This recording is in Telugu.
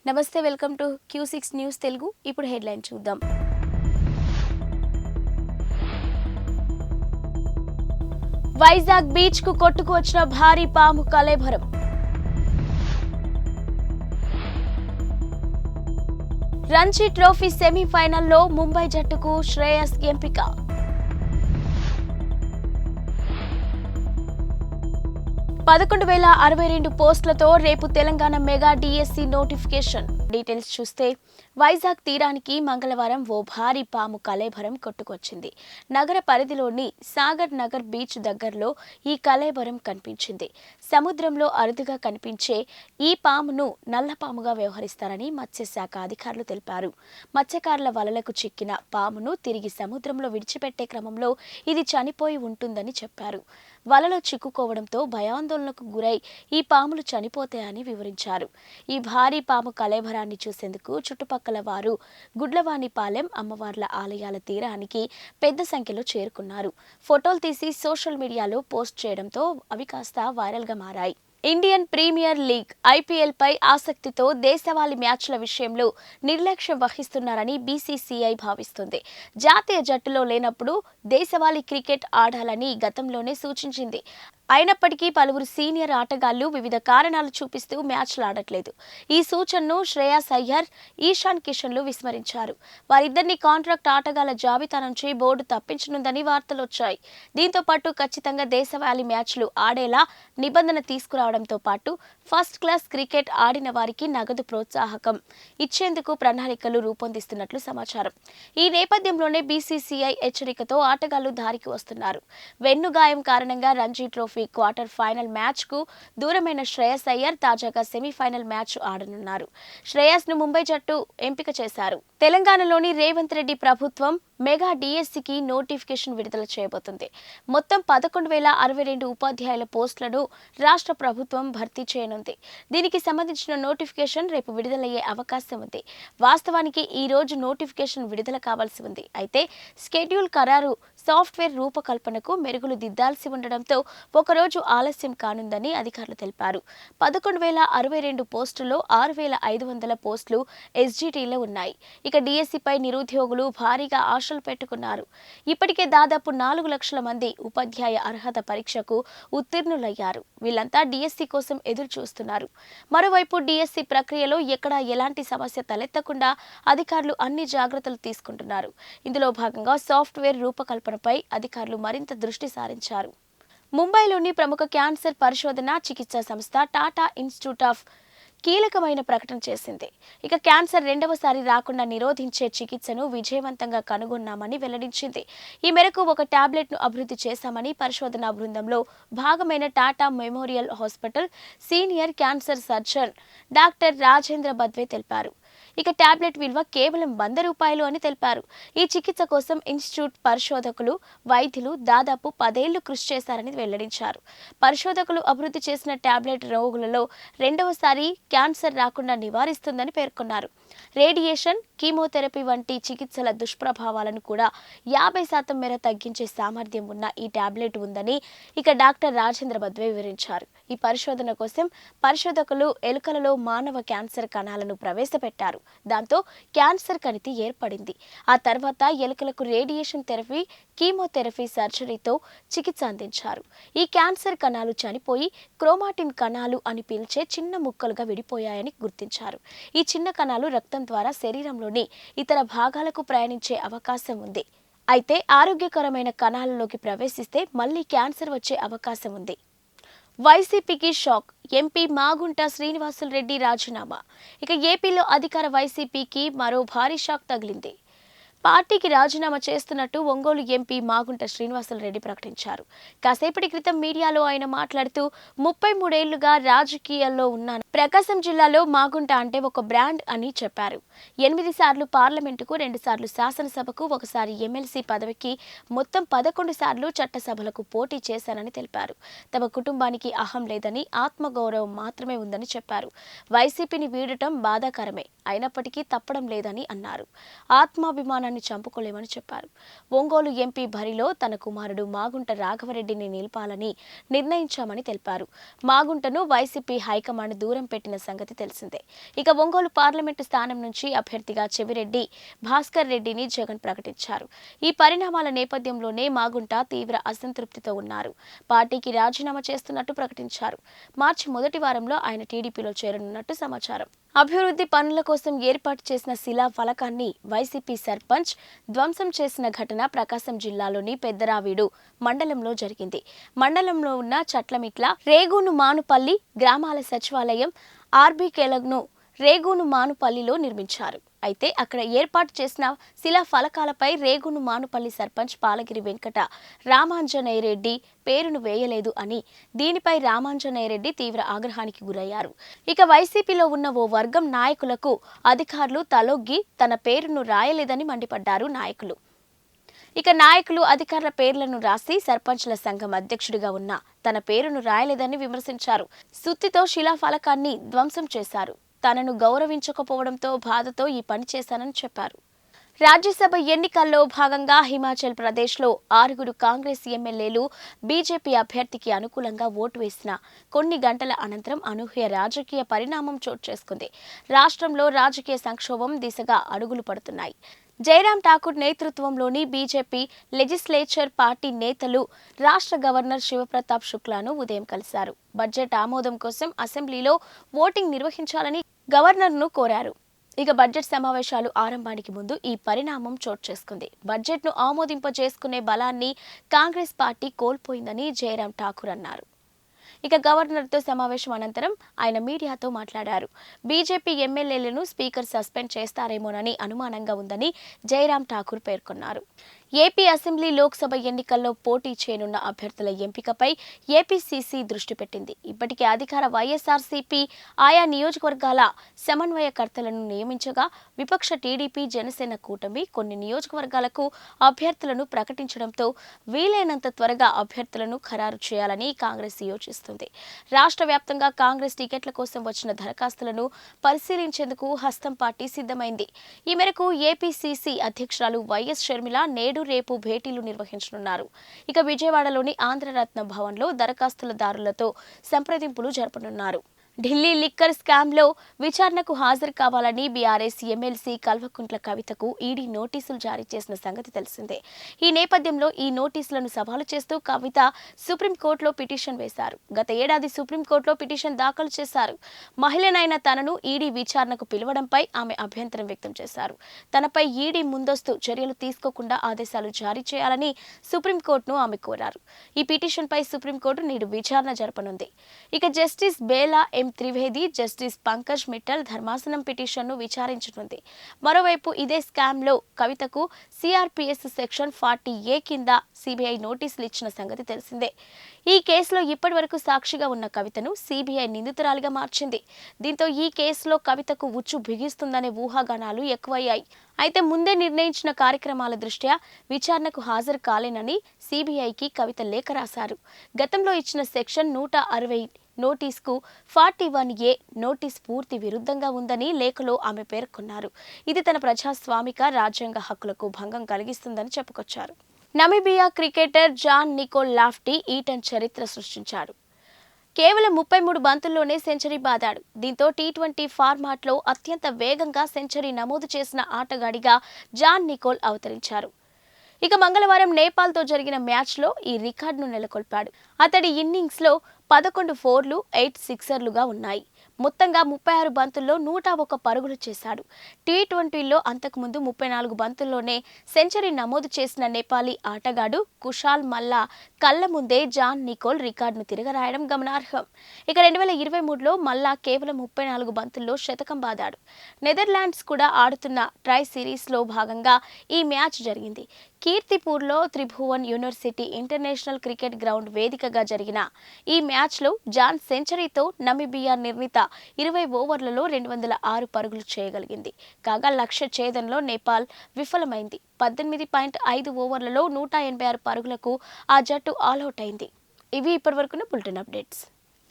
నమస్తే, welcome to Q6 news Telugu. ఇప్పుడు హెడ్లైన్ చూద్దాం. వైజాగ్ బీచ్ కు కొట్టుకువచ్చిన భారీ పాము కళేబరం. రంజీ ట్రోఫీ సెమీఫైనల్లో ముంబై జట్టుకు శ్రేయస్ ఎంపిక. 11,062 పోస్టులతో రేపు Telangana mega DSC notification. Details చూస్తే వైజాగ్ తీరానికి మంగళవారం ఓ భారీ పాము కళేబరం కొట్టుకొచ్చింది. నగర పరిధిలోని సాగర్ నగర్ బీచ్ దగ్గరలో ఈ కళేబరం కనిపించింది. సముద్రంలో అరుదుగా కనిపించే ఈ పామును నల్లపాముగా వ్యవహరిస్తారని మత్స్యశాఖ అధికారులు తెలిపారు. మత్స్యకారుల వలలకు చిక్కిన పామును తిరిగి సముద్రంలో విడిచిపెట్టే క్రమంలో ఇది చనిపోయి ఉంటుందని చెప్పారు. వలలో చిక్కుకోవడంతో భయాందోళనకు గురై ఈ పాములు చనిపోతాయని వివరించారు. ఈ భారీ పాము కళేబరాన్ని చూసేందుకు చుట్టుపక్కల వారు గుడ్లవానిపాలెం అమ్మవార్ల ఆలయాల తీరానికి పెద్ద సంఖ్యలో చేరుకున్నారు. ఫోటోలు తీసి సోషల్ మీడియాలో పోస్ట్ చేయడంతో అవి కాస్త వైరల్గా మారాయి. ఇండియన్ ప్రీమియర్ లీగ్ IPL పై ఆసక్తితో దేశవాళీ మ్యాచ్ల విషయంలో నిర్లక్ష్యం వహిస్తున్నారని BCCI భావిస్తుంది. జాతీయ జట్టులో లేనప్పుడు దేశవాళీ క్రికెట్ ఆడాలని గతంలోనే సూచించింది. అయినప్పటికీ పలువురు సీనియర్ ఆటగాళ్లు వివిధ కారణాలు చూపిస్తూ మ్యాచ్లు ఆడట్లేదు. ఈ సూచనను శ్రేయస్ అయ్యర్, ఈశాన్ కిషన్లు విస్మరించారు. వారిద్దరిని కాంట్రాక్ట్ ఆటగాళ్ల జాబితా నుంచి బోర్డు తప్పించనుందని వార్తలొచ్చాయి. దీంతో పాటు ఖచ్చితంగా దేశవాళీ మ్యాచ్లు ఆడేలా నిబంధన తీసుకురావడంతో పాటు ఫస్ట్ క్లాస్ క్రికెట్ ఆడిన వారికి నగదు ప్రోత్సాహకం ఇచ్చేందుకు ప్రణాళికలు రూపొందిస్తున్నట్లు సమాచారం. ఈ నేపథ్యంలోనే BCCI హెచ్చరికతో ఆటగాళ్లు దారికి వస్తున్నారు. వెన్నుగాయం కారణంగా Ranji trophy quarter final match కు దూరమైన శ్రేయస్ అయ్యర్ తాజాగా సెమీఫైనల్ మ్యాచ్ ఆడనున్నారు. శ్రేయస్ ను ముంబై జట్టు ఎంపిక చేశారు. తెలంగాణలోని రేవంత్ రెడ్డి ప్రభుత్వం మెగా డిఎస్సికి నోటిఫికేషన్ విడుదల చేయబోతుంది. మొత్తం 11,062 ఉపాధ్యాయుల పోస్టులను రాష్ట్ర ప్రభుత్వం భర్తీ చేయనుంది. దీనికి సంబంధించిన నోటిఫికేషన్ రేపు విడుదలయ్యే అవకాశం ఉంది. వాస్తవానికి ఈ రోజు నోటిఫికేషన్ విడుదల కావాల్సి ఉంది. అయితే స్కెడ్యూల్ ఖరారు సాఫ్ట్వేర్ రూపకల్పనకు మెరుగులు దిద్దాల్సి ఉండడంతో ఒకరోజు ఆలస్యం కానుందని అధికారులు తెలిపారు. 11,062 పోస్టుల్లో 6,500 పోస్టులు SGTలో ఉన్నాయి. ఇక డిఎస్సిపై నిరుద్యోగులు భారీగా ఆశలు పెట్టుకున్నారు. ఇప్పటికే దాదాపు 4 లక్షల మంది ఉపాధ్యాయ అర్హత పరీక్షకు ఉత్తీర్ణులయ్యారు. వీళ్ళంతా డిఎస్సి కోసం ఎదురు చూస్తున్నారు. మరోవైపు డిఎస్సి ప్రక్రియలో ఎక్కడా ఎలాంటి సమస్య తలెత్తకుండా అధికారులు అన్ని జాగ్రత్తలు తీసుకుంటున్నారు. ఇందులో భాగంగా సాఫ్ట్వేర్ రూపకల్పనపై అధికారులు మరింత దృష్టి సారించారు. ముంబైలోని ప్రముఖ క్యాన్సర్ పరిశోధన చికిత్సా సంస్థ టాటా ఇన్స్టిట్యూట్ ఆఫ్ కీలకమైన ప్రకటన చేసింది. ఇక క్యాన్సర్ రెండవసారి రాకుండా నిరోధించే చికిత్సను విజయవంతంగా కనుగొన్నామని వెల్లడించింది. ఈ మేరకు ఒక టాబ్లెట్ ను అభివృద్ధి చేశామని పరిశోధనా బృందంలో భాగమైన Tata memorial hospital senior cancer surgeon doctor Rajendra Badwe తెలిపారు. ఇక టాబ్లెట్ విలువ కేవలం 100 రూపాయలు అని తెలిపారు. ఈ చికిత్స కోసం ఇన్స్టిట్యూట్ పరిశోధకులు, వైద్యులు దాదాపు 10 ఏళ్లు కృషి చేశారని వెల్లడించారు. పరిశోధకులు అభివృద్ధి చేసిన టాబ్లెట్ రోగులలో రెండవసారి క్యాన్సర్ రాకుండా నివారిస్తుందని పేర్కొన్నారు. రేడియేషన్, కీమోథెరపీ వంటి చికిత్సల దుష్ప్రభావాలను కూడా 50% మేర తగ్గించే సామర్థ్యం ఉన్న ఈ టాబ్లెట్ ఉందని ఇక డాక్టర్ రాజేంద్ర బద్వే వివరించారు. ఈ పరిశోధన కోసం పరిశోధకులు ఎలుకలలో మానవ క్యాన్సర్ కణాలను ప్రవేశపెట్టారు. దాంతో క్యాన్సర్ కణితి ఏర్పడింది. ఆ తర్వాత ఎలుకలకు రేడియేషన్ థెరపీ, కీమోథెరపీ సర్జరీతో చికిత్స అందించారు. ఈ క్యాన్సర్ కణాలు చనిపోయి క్రోమాటిన్ కణాలు అని పిలిచే చిన్న ముక్కలుగా విడిపోయాయని గుర్తించారు. ఈ చిన్న కణాలు రక్తం ద్వారా శరీరంలోని ఇతర భాగాలకు ప్రయాణించే అవకాశం ఉంది. అయితే ఆరోగ్యకరమైన కణాలలోకి ప్రవేశిస్తే మళ్లీ క్యాన్సర్ వచ్చే అవకాశం ఉంది. వైసీపీకి షాక్, ఎంపీ మాగుంట శ్రీనివాసులు రెడ్డి రాజీనామా. ఇక ఏపీలో అధికార వైసీపీకి మరో భారీ షాక్ తగిలింది. పార్టీకి రాజీనామా చేస్తున్నట్టు ఒంగోలు ఎంపీ మాగుంట శ్రీనివాసులు రెడ్డి ప్రకటించారు. కాసేపటి క్రితం మీడియాలో ఆయన మాట్లాడుతూ 33 ఏళ్లుగా రాజకీయాల్లో ఉన్నాను. ప్రకాశం జిల్లాలో మాగుంట అంటే ఒక బ్రాండ్ అని చెప్పారు. 8 సార్లు పార్లమెంటుకు, 2 సార్లు శాసనసభకు, 1 సారి ఎమ్మెల్సీ పదవికి, మొత్తం 11 సార్లు చట్టసభలకు పోటీ చేశానని తెలిపారు. తమ కుటుంబానికి అహం లేదని, ఆత్మగౌరవం మాత్రమే ఉందని చెప్పారు. వైసీపీని వీడటం బాధాకరమే, అయినప్పటికీ తప్పడం లేదని అన్నారు. ఆత్మాభిమానాన్ని కూతుర్ని చంపుకోలేమని చెప్పారు. ఒంగోలు ఎంపీ బరిలో తన కుమారుడు మాగుంట రాఘవరెడ్డిని నిలపాలని నిర్ణయించామని తెలిపారు. మాగుంటను వైసీపీ హైకమాండ్ దూరం పెట్టిన సంగతి తెలిసిందే. ఇక ఒంగోలు పార్లమెంటు స్థానం నుంచి అభ్యర్థిగా చెవిరెడ్డి భాస్కర్ రెడ్డిని జగన్ ప్రకటించారు. ఈ పరిణామాల నేపథ్యంలోనే మాగుంట తీవ్ర అసంతృప్తితో ఉన్నారు. పార్టీకి రాజీనామా చేస్తున్నట్టు ప్రకటించారు. మార్చి మొదటి వారంలో ఆయన టీడీపీలో చేరనున్నట్టు సమాచారం. అభివృద్ధి పనుల కోసం ఏర్పాటు చేసిన శిలా ఫలకాన్ని వైసీపీ సర్పంచ్ ధ్వంసం చేసిన ఘటన ప్రకాశం జిల్లాలోని పెద్దరావీడు మండలంలో జరిగింది. మండలంలో ఉన్న చట్లమిట్ల, రేగూను మానుపల్లి గ్రామాల సచివాలయం ఆర్బీకేలను రేగూను మానుపల్లిలో నిర్మించారు. అయితే అక్కడ ఏర్పాటు చేసిన శిలా ఫలకాలపై రేగూను మానుపల్లి సర్పంచ్ పాలగిరి వెంకట రామాంజనేయరెడ్డి పేరును వేయలేదు అని, దీనిపై రామాంజనేయరెడ్డి తీవ్ర ఆగ్రహానికి గురయ్యారు. ఇక వైసీపీలో ఉన్న ఓ వర్గం నాయకులకు అధికారులు తలొగ్గి తన పేరును రాయలేదని మండిపడ్డారు నాయకులు. ఇక నాయకులు అధికారుల పేర్లను రాసి సర్పంచ్ల సంఘం అధ్యక్షుడిగా ఉన్న తన పేరును రాయలేదని విమర్శించారు. సుత్తితో శిలాఫలకాన్ని ధ్వంసం చేశారు. తనను గౌరవించకపోవడంతో బాధతో ఈ పని చేశానని చెప్పారు. రాజ్యసభ ఎన్నికల్లో భాగంగా హిమాచల్ ప్రదేశ్లో 6 కాంగ్రెస్ ఎమ్మెల్యేలు బీజేపీ అభ్యర్థికి అనుకూలంగా ఓటు వేసిన కొన్ని గంటల అనంతరం అనూహ్య రాజకీయ పరిణామం చోటు చేసుకుంది. రాష్ట్రంలో రాజకీయ సంక్షోభం దిశగా అడుగులు పడుతున్నాయి. జైరాం ఠాకూర్ నేతృత్వంలోని బీజేపీ లెజిస్లేచర్ పార్టీ నేతలు రాష్ట్ర గవర్నర్ శివప్రతాప్ శుక్లాను ఉదయం కలిశారు. బడ్జెట్ ఆమోదం కోసం అసెంబ్లీలో ఓటింగ్ నిర్వహించాలని గవర్నర్ను కోరారు. ఇక బడ్జెట్ సమావేశాలు ఆరంభానికి ముందు ఈ పరిణామం చోటు చేసుకుంది. బడ్జెట్ను ఆమోదింపజేసుకునే బలాన్ని కాంగ్రెస్ పార్టీ కోల్పోయిందని జైరాం ఠాకూర్ అన్నారు. ఇక గవర్నర్తో సమావేశం అనంతరం ఆయన మీడియాతో మాట్లాడారు. బీజేపీ ఎమ్మెల్యేలను స్పీకర్ సస్పెండ్ చేస్తారేమోనని అనుమానంగా ఉందని జైరాం ఠాకూర్ పేర్కొన్నారు. ఏపీ అసెంబ్లీ లోక్సభ ఎన్నికల్లో పోటీ చేయనున్న అభ్యర్థుల ఎంపికపై ఏపీసీసీ దృష్టి పెట్టింది. ఇప్పటికే అధికార వైఎస్ఆర్సీపీ ఆయా నియోజకవర్గాల సమన్వయకర్తలను నియమించగా, విపక్ష టీడీపీ జనసేన కూటమి కొన్ని నియోజకవర్గాలకు అభ్యర్థులను ప్రకటించడంతో వీలైనంత త్వరగా అభ్యర్థులను ఖరారు చేయాలని కాంగ్రెస్ యోచిస్తుంది. రాష్ట్ర వ్యాప్తంగా కాంగ్రెస్ టికెట్ల కోసం వచ్చిన దరఖాస్తులను పరిశీలించేందుకు హస్తం పార్టీ సిద్ధమైంది. ఈ మేరకు ఏపీసీసీ అధ్యక్షురాలు వైఎస్ షర్మిల నేడు రేపు భేటీలు నిర్వహించనున్నారు. ఇక విజయవాడలోని ఆంధ్రరత్న భవన్లో దరఖాస్తుదారులతో సంప్రదింపులు జరపనున్నారు. ఢిల్లీ లిక్కర్ స్కామ్లో విచారణకు హాజరు కావాలని బీఆర్ఎస్ ఎమ్మెల్సీ కల్వకుంట్ల కవితకు ఈడీ నోటీసులు జారీ చేసిన సంగతి తెలిసిందే. ఈ నేపథ్యంలో ఈ నోటీసులను సవాలు చేస్తూ కవిత సుప్రీంకోర్టులో పిటిషన్ వేశారు. గత ఏడాది సుప్రీంకోర్టులో పిటిషన్ దాఖలు చేశారు. మహిళనైన తనను ఈడీ విచారణకు పిలవడంపై ఆమె అభ్యంతరం వ్యక్తం చేశారు. తనపై ఈడీ ముందస్తు చర్యలు తీసుకోకుండా ఆదేశాలు జారీ చేయాలని సుప్రీంకోర్టును ఆమె కోరారు. ఈ పిటిషన్పై సుప్రీంకోర్టు నేడు విచారణ జరపనుంది. ఇక జస్టిస్ బేలా త్రివేది, జస్టిస్ పంకజ్ మిట్టల్ ధర్మాసనం పిటిషన్ను విచారించనుంది. మరోవైపు ఇదే స్కామ్లో కవితకు సిఆర్పిఎస్ సెక్షన్ 40A కింద సిబిఐ నోటీసులు ఇచ్చిన సంగతి తెలిసిందే. ఈ కేసులో ఇప్పటివరకు సాక్షిగా ఉన్న కవితను సిబిఐ నిందితురాలిగా మార్చింది. దీంతో ఈ కేసులో కవితకు ఉచ్చు బిగిస్తుందనే ఊహాగానాలు ఎక్కువయ్యాయి. అయితే ముందే నిర్ణయించిన కార్యక్రమాల దృష్ట్యా విచారణకు హాజరు కాలేనని సిబిఐకి కవిత లేఖ రాశారు. గతంలో ఇచ్చిన సెక్షన్ 160 నోటీసుకు 41A నోటీస్ పూర్తి విరుద్ధంగా ఉందని లేఖలో ఆమె పేర్కొన్నారు. ఇది తన ప్రజాస్వామిక రాజ్యాంగ హక్కులకు భంగం కలిగిస్తుందని చెప్పుకొచ్చారు. Namibia cricketer Jan Nicol Loftie Eaton చరిత్ర సృష్టించాడు. కేవలం 33 బంతుల్లోనే సెంచరీ బాదాడు. దీంతో టీ20 ఫార్మాట్లో అత్యంత వేగంగా సెంచరీ నమోదు చేసిన ఆటగాడిగా జాన్ నికోల్ అవతరించారు. ఇక మంగళవారం నేపాల్తో జరిగిన మ్యాచ్లో ఈ రికార్డును నెలకొల్పాడు. అతడి ఇన్నింగ్స్లో 11 4లు 8 సిక్సర్లుగా ఉన్నాయి. మొత్తంగా 36 బంతుల్లో 101 పరుగులు చేశాడు. టీ20లో అంతకుముందు 34 బంతుల్లోనే సెంచరీ నమోదు చేసిన నేపాలీ ఆటగాడు కుషాల్ మల్లా కళ్ల ముందే జాన్ నికోల్ రికార్డును తిరగరాయడం గమనార్హం. ఇక 2023లో మల్లా కేవలం 34 బంతుల్లో శతకం బాదాడు. నెదర్లాండ్స్ కూడా ఆడుతున్న ట్రై సిరీస్లో భాగంగా ఈ మ్యాచ్ జరిగింది. కీర్తిపూర్లో Tribhuvan university international cricket ground వేదికగా జరిగిన ఈ మ్యాచ్లో జాన్ సెంచరీతో నమీబియా నిర్ణీత 20 ఓవర్లలో 206 పరుగులు చేయగలిగింది. కాగా లక్ష్య ఛేదనలో నేపాల్ విఫలమైంది. 18.5 ఓవర్లలో 186 పరుగులకు ఆ జట్టు ఆల్అౌట్ అయింది. ఇవి ఇప్పటివరకున్న బులెటిన్ అప్డేట్స్.